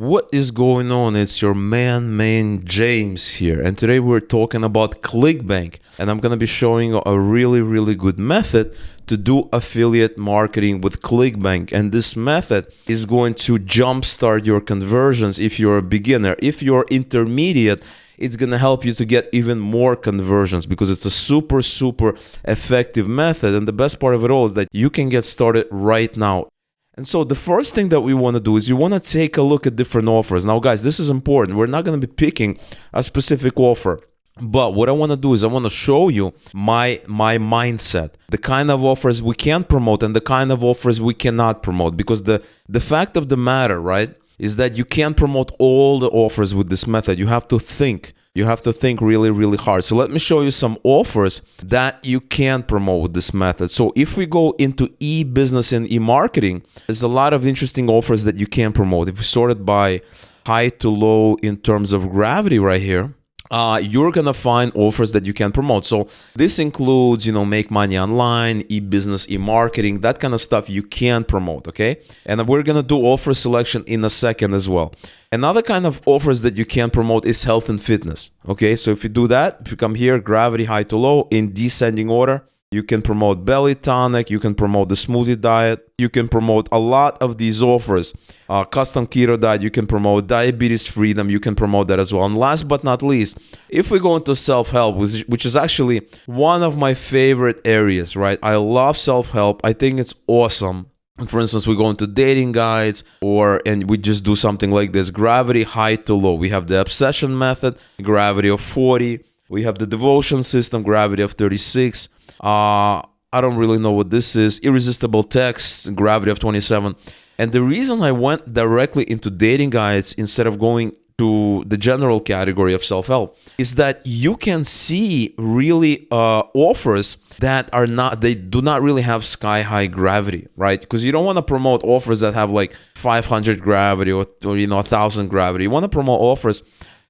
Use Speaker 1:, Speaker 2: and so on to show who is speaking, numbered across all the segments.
Speaker 1: What is going on? It's your man James here, and today we're talking about ClickBank, and I'm going to be showing you a really good method to do affiliate marketing with ClickBank. And this method is going to jumpstart your conversions if you're a beginner. If you're intermediate, it's going to help you to get even more conversions because it's a super effective method. And the best part of it all is that you can get started right now. And so the first thing that we want to do is you want to take a look at different offers. Now, guys, this is important. We're not going to be picking a specific offer. But what I want to do is I want to show you my mindset, the kind of offers we can promote and the kind of offers we cannot promote. Because the fact of the matter, right, is that you can't promote all the offers with this method. You have to think. You have to think really hard. So let me show you some offers that you can promote with this method. So if we go into e-business and e-marketing, there's a lot of interesting offers that you can promote. If we sort it by high to low in terms of gravity right here, you're going to find offers that you can promote. So this includes, make money online, e-business, e-marketing, that kind of stuff you can promote, okay? And we're going to do offer selection in a second as well. Another kind of offers that you can promote is health and fitness, okay? So if you do that, if you come here, gravity, high to low, in descending order, you can promote belly tonic, you can promote the smoothie diet, you can promote a lot of these offers. Custom keto diet, you can promote diabetes freedom, you can promote that as well. And last but not least, if we go into self-help, which is actually one of my favorite areas, right? I love self-help. I think it's awesome. For instance, we go into dating guides and we just do something like this. Gravity, high to low. We have the obsession method, gravity of 40. We have the devotion system, gravity of 36. I don't really know what this is. Irresistible text, gravity of 27. And the reason I went directly into dating guides instead of going to the general category of self-help is that you can see really offers that they do not really have sky-high gravity, right? Because you don't want to promote offers that have like 500 gravity or 1,000 gravity. You want to promote offers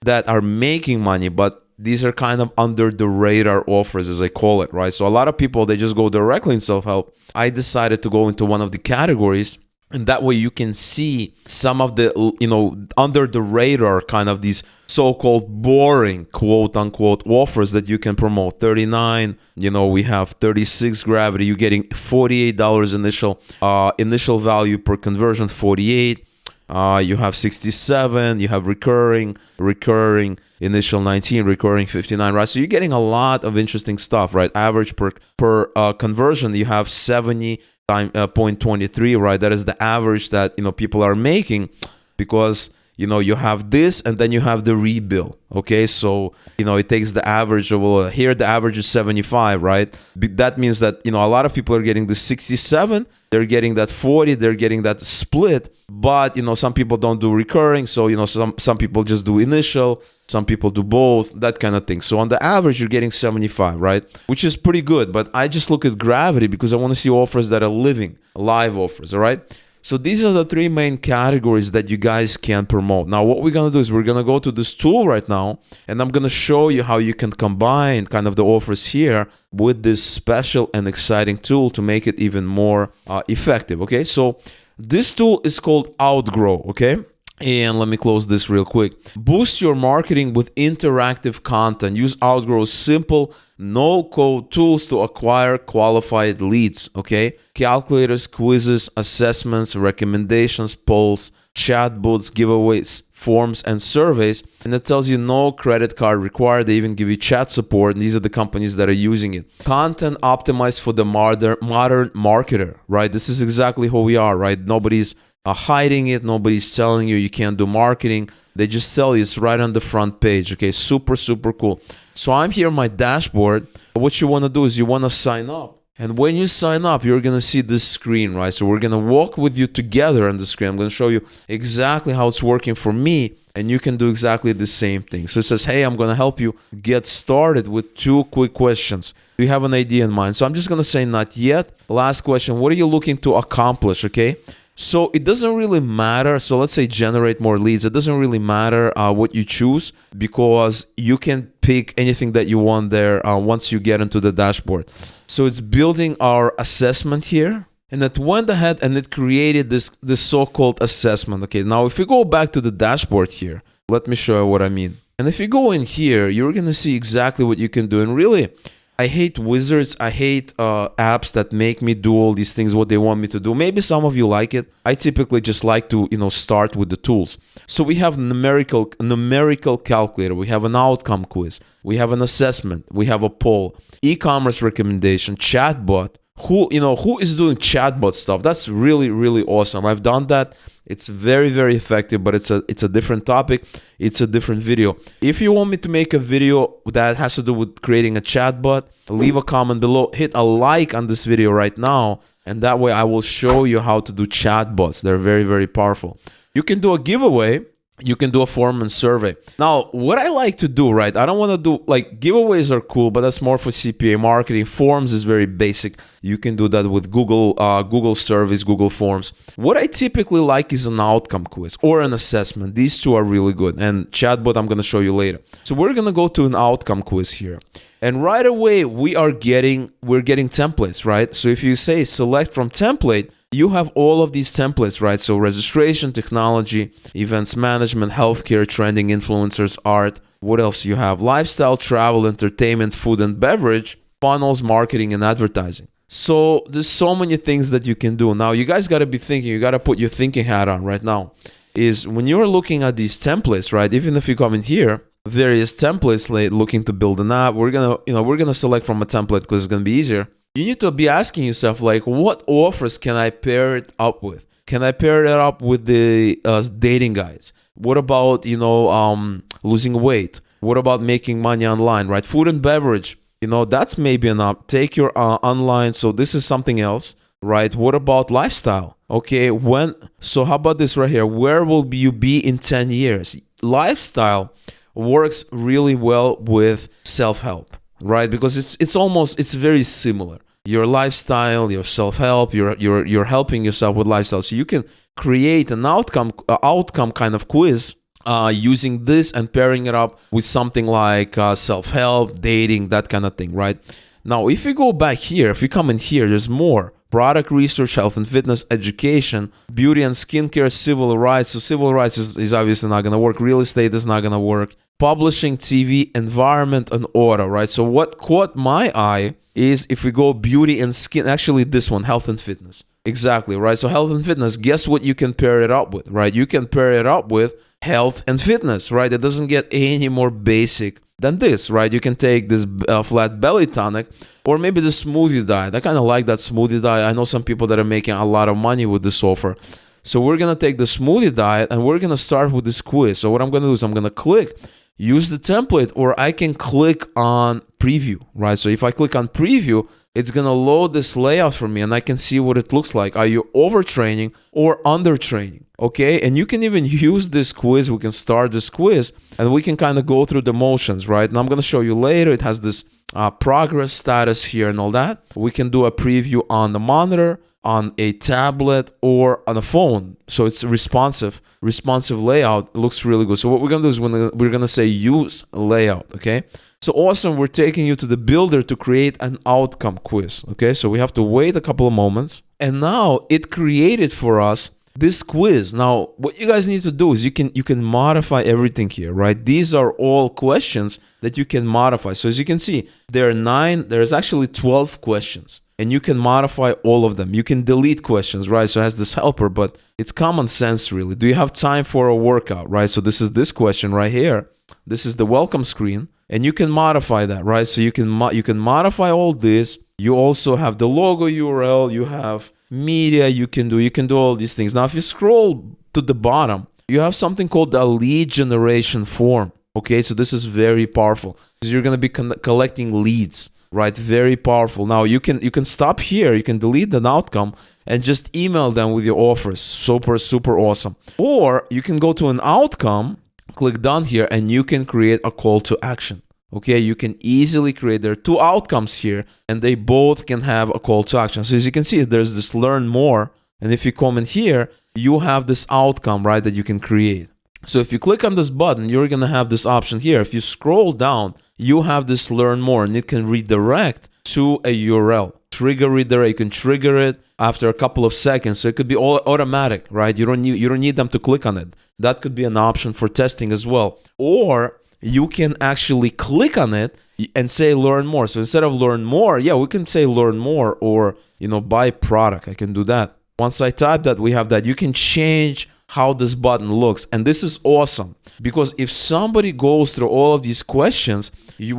Speaker 1: that are making money, but these are kind of under the radar offers, as I call it, right? So a lot of people, they just go directly in self-help. I decided to go into one of the categories, and that way you can see some of the, under the radar kind of these so-called boring, quote unquote, offers that you can promote. 39, we have 36 gravity. You're getting $48 initial value per conversion, 48. You have 67, you have recurring, initial 19, recurring 59, right? So you're getting a lot of interesting stuff, right? Average per conversion, you have 70.23, right? That is the average that, people are making because, you have this and then you have the rebill, okay? So, it takes the average of, here the average is 75, right? That means that, a lot of people are getting the 67, they're getting that 40, they're getting that split, but, some people don't do recurring, so, some people just do initial, some people do both, that kind of thing. So on the average, you're getting 75, right? Which is pretty good, but I just look at gravity because I want to see offers that are live offers, all right? So these are the three main categories that you guys can promote. Now, what we're going to do is we're going to go to this tool right now, and I'm going to show you how you can combine kind of the offers here with this special and exciting tool to make it even more effective, okay? So this tool is called Outgrowth, okay? And let me close this real quick. Boost your marketing with interactive content. Use Outgrowth's simple, no-code tools to acquire qualified leads, okay? Calculators, quizzes, assessments, recommendations, polls, chatbots, giveaways, forms, and surveys. And it tells you no credit card required. They even give you chat support, and these are the companies that are using it. Content optimized for the modern marketer, right? This is exactly who we are, right? Nobody's hiding it. Nobody's telling you can't do marketing. They just tell you it's right on the front page. Okay, super cool. So I'm here on my dashboard. What you want to do is you want to sign up. And when you sign up, you're going to see this screen, right? So we're going to walk with you together on the screen. I'm going to show you exactly how it's working for me, and you can do exactly the same thing. So it says, hey, I'm going to help you get started with 2 quick questions. Do you have an idea in mind? So I'm just going to say not yet. Last question, what are you looking to accomplish, okay? So it doesn't really matter. So let's say generate more leads. It doesn't really matter what you choose because you can pick anything that you want there once you get into the dashboard. So it's building our assessment here. and it went ahead and it created this so-called assessment. Okay, now if you go back to the dashboard here, let me show you what I mean. And if you go in here, you're gonna see exactly what you can do. And really, I hate wizards. I hate apps that make me do all these things, what they want me to do. Maybe some of you like it. I typically just like to, start with the tools. So we have numerical calculator. We have an outcome quiz. We have an assessment. We have a poll, e-commerce recommendation, chatbot. Who is doing chatbot stuff? That's really, really awesome. I've done that. It's very, very effective, but it's a different topic. It's a different video. If you want me to make a video that has to do with creating a chatbot, leave a comment below. Hit a like on this video right now, and that way I will show you how to do chatbots. They're very, very powerful. You can do a giveaway. You can do a form and survey. Now, what I like to do, right? I don't want to do, like, giveaways are cool, but that's more for CPA marketing. Forms is very basic. You can do that with Google Surveys, Google Forms. What I typically like is an outcome quiz or an assessment. These two are really good. And chatbot, I'm going to show you later. So we're going to go to an outcome quiz here. And right away, we're getting templates, right? So if you say select from template, you have all of these templates, right? So registration, technology, events management, healthcare, trending, influencers, art. What else you have? Lifestyle, travel, entertainment, food and beverage, funnels, marketing, and advertising. So there's so many things that you can do. Now, you guys got to be thinking, you got to put your thinking hat on right now, is when you're looking at these templates, right? Even if you come in here, various templates, like looking to build an app, we're gonna select from a template because it's gonna be easier. You need to be asking yourself, like, what offers can I pair it up with? Can I pair it up with the dating guides? What about, losing weight? What about making money online, right? Food and beverage, that's maybe an up. Take your online. So this is something else, right? What about lifestyle? Okay, so how about this right here? Where will you be in 10 years? Lifestyle works really well with self-help, right? Because it's very similar. Your lifestyle, your self-help, you're helping yourself with lifestyle. So you can create an outcome kind of quiz using this and pairing it up with something like self-help, dating, that kind of thing, right? Now, if you go back here, if you come in here, there's more. Product research, health and fitness, education, beauty and skincare, civil rights. So civil rights is obviously not going to work. Real estate is not going to work. Publishing, TV, environment, and auto, right? So what caught my eye is if we go beauty and skin, actually this one, health and fitness. Exactly, right? So health and fitness, guess what you can pair it up with, right? You can pair it up with health and fitness, right? It doesn't get any more basic than this, right? You can take this flat belly tonic or maybe the smoothie diet. I kind of like that smoothie diet. I know some people that are making a lot of money with this offer. So we're going to take the smoothie diet and we're going to start with this quiz. So what I'm going to do is I'm going to click, use the template, or I can click on preview, right? So if I click on preview, it's going to load this layout for me and I can see what it looks like. Are you overtraining or undertraining? Okay, and you can even use this quiz. We can start this quiz and we can kind of go through the motions, right? And I'm going to show you later. It has this progress status here and all that. We can do a preview on the monitor, on a tablet, or on a phone. So it's responsive layout. It looks really good. So what we're going to do is we're going to say use layout, okay? So awesome, we're taking you to the builder to create an outcome quiz, okay? So we have to wait a couple of moments. And now it created for us this quiz. Now, what you guys need to do is you can modify everything here, right? These are all questions that you can modify. So as you can see, there's actually 12 questions. And you can modify all of them. You can delete questions, right? So it has this helper, but it's common sense, really. Do you have time for a workout, right? So this is this question right here. This is the welcome screen. And you can modify that, right? So you can modify all this. You also have the logo URL. You have media you can do all these things. Now, if you scroll to the bottom, you have something called a lead generation form. Okay, so this is very powerful because you're going to be collecting leads, right? Very powerful. Now you can stop here. You can delete the outcome and just email them with your offers. Super awesome. Or you can go to an outcome, click done here, and you can create a call to action. Okay, you can easily create, there are two outcomes here and they both can have a call to action. So as you can see, there's this learn more. And if you come in here, you have this outcome, right, that you can create. So if you click on this button, you're going to have this option here. If you scroll down, you have this learn more and it can redirect to a URL. trigger redirect. You can trigger it after a couple of seconds. So it could be all automatic, right? You don't need them to click on it. That could be an option for testing as well. Or you can actually click on it and say learn more. So instead of learn more, yeah, we can say learn more or, buy product. I can do that. Once I type that, we have that. You can change how this button looks. And this is awesome because if somebody goes through all of these questions,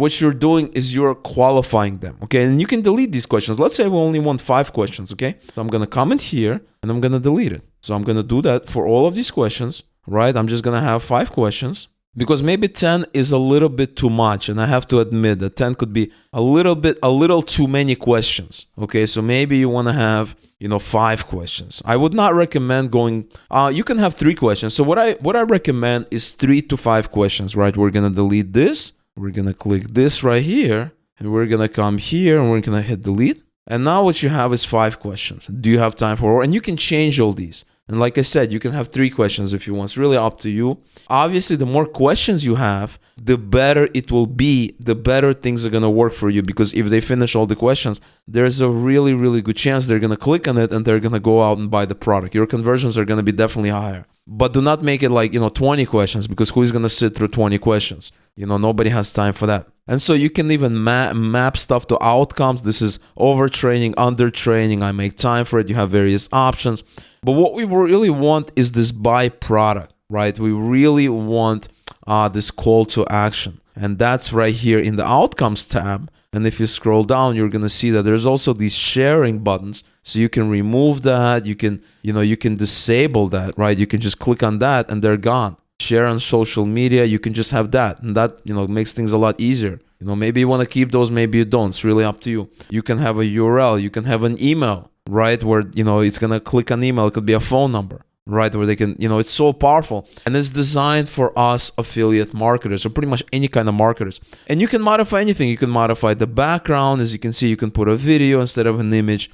Speaker 1: what you're doing is you're qualifying them. Okay. And you can delete these questions. Let's say we only want 5 questions. Okay. So I'm going to comment here and I'm going to delete it. So I'm going to do that for all of these questions, right? I'm just going to have 5 questions. Because maybe 10 is a little bit too much, and I have to admit that 10 could be a little too many questions. Okay, so maybe you want to have 5 questions. I would not recommend going. You can have 3 questions. So what I recommend is 3 to 5 questions. Right, we're gonna delete this. We're gonna click this right here, and we're gonna come here, and we're gonna hit delete. And now what you have is 5 questions. Do you have time for? And you can change all these. And like I said, you can have 3 questions if you want. It's really up to you. Obviously, the more questions you have, the better it will be, the better things are going to work for you. Because if they finish all the questions, there's a really, really good chance they're going to click on it and they're going to go out and buy the product. Your conversions are going to be definitely higher. But do not make it like, 20 questions, because who is going to sit through 20 questions? Nobody has time for that. And so you can even map stuff to outcomes. This is overtraining, undertraining. I make time for it. You have various options. But what we really want is this buy product, right? We really want this call to action. And that's right here in the outcomes tab. And if you scroll down, you're going to see that there's also these sharing buttons. So you can remove that. You can, you can disable that, right? You can just click on that and they're gone. Share on social media. You can just have that. And that, makes things a lot easier. Maybe you want to keep those, maybe you don't. It's really up to you. You can have a URL. You can have an email, right? Where, it's going to click on email. It could be a phone number, right? Where they can, it's so powerful. And it's designed for us affiliate marketers, or pretty much any kind of marketers. And you can modify anything. You can modify the background. As you can see, you can put a video instead of an image.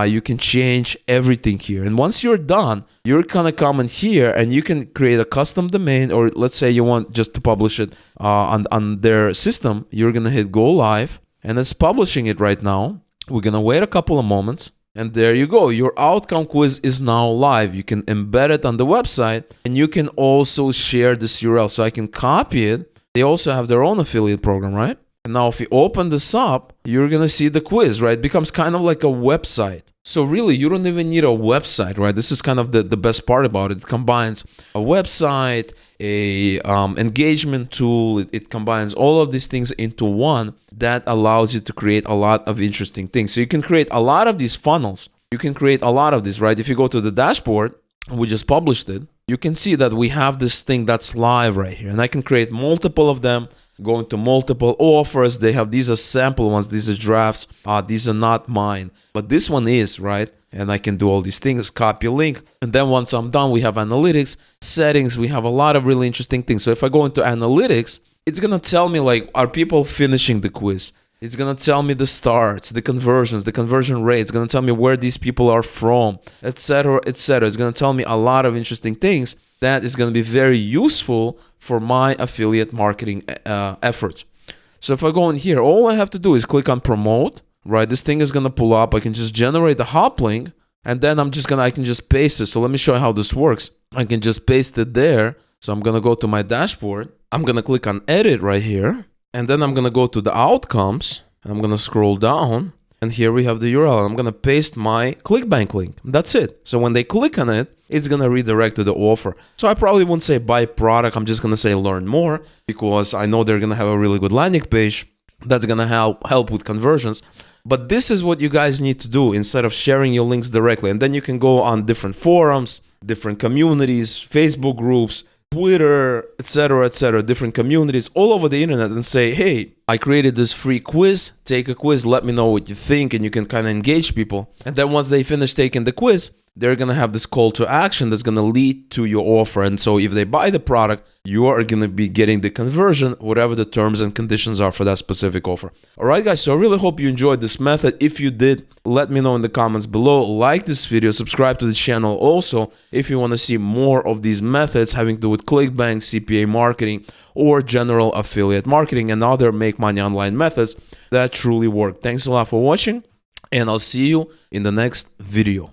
Speaker 1: You can change everything here. And once you're done, you're going to come in here and you can create a custom domain, or let's say you want just to publish it on their system. You're going to hit go live, and it's publishing it right now. We're going to wait a couple of moments. And there you go. Your outcome quiz is now live. You can embed it on the website, and you can also share this URL. So I can copy it. They also have their own affiliate program, right? And now if you open this up, you're going to see the quiz, right? It becomes kind of like a website. So really, you don't even need a website, right? This is kind of the best part about it. It combines a website, a engagement tool. It combines all of these things into one that allows you to create a lot of interesting things. So you can create a lot of these funnels. You can create a lot of this, right? If you go to the dashboard, we just published it. You can see that we have this thing that's live right here. And I can create multiple of them, going to multiple offers. They have, these are sample ones. These are drafts. These are not mine. But this one is, right? And I can do all these things, copy link. And then once I'm done, we have analytics, settings. We have a lot of really interesting things. So if I go into analytics, it's going to tell me, like, are people finishing the quiz? It's going to tell me the starts, the conversions, the conversion rate. It's going to tell me where these people are from, etc., etc. It's going to tell me a lot of interesting things that is going to be very useful for my affiliate marketing efforts. So if I go in here, all I have to do is click on promote, right? This thing is going to pull up. I can just generate the hop link, and then I can just paste it. So let me show you how this works. I can just paste it there. So I'm going to go to my dashboard. I'm going to click on edit right here. And then I'm going to go to the outcomes. And I'm going to scroll down. And here we have the URL. I'm going to paste my ClickBank link. That's it. So when they click on it, it's going to redirect to the offer. So I probably wouldn't say buy product. I'm just going to say learn more, because I know they're going to have a really good landing page that's going to help with conversions. But this is what you guys need to do instead of sharing your links directly. And then you can go on different forums, different communities, Facebook groups, Twitter, etc., different communities all over the internet, and say, hey, I created this free quiz. Take a quiz. Let me know what you think. And you can kind of engage people. And then once they finish taking the quiz, they're going to have this call to action that's going to lead to your offer. And so if they buy the product, you are going to be getting the conversion, whatever the terms and conditions are for that specific offer. All right, guys. So I really hope you enjoyed this method. If you did, let me know in the comments below. Like this video, subscribe to the channel also if you want to see more of these methods having to do with ClickBank, CPA marketing, or general affiliate marketing and other make money online methods that truly work. Thanks a lot for watching, and I'll see you in the next video.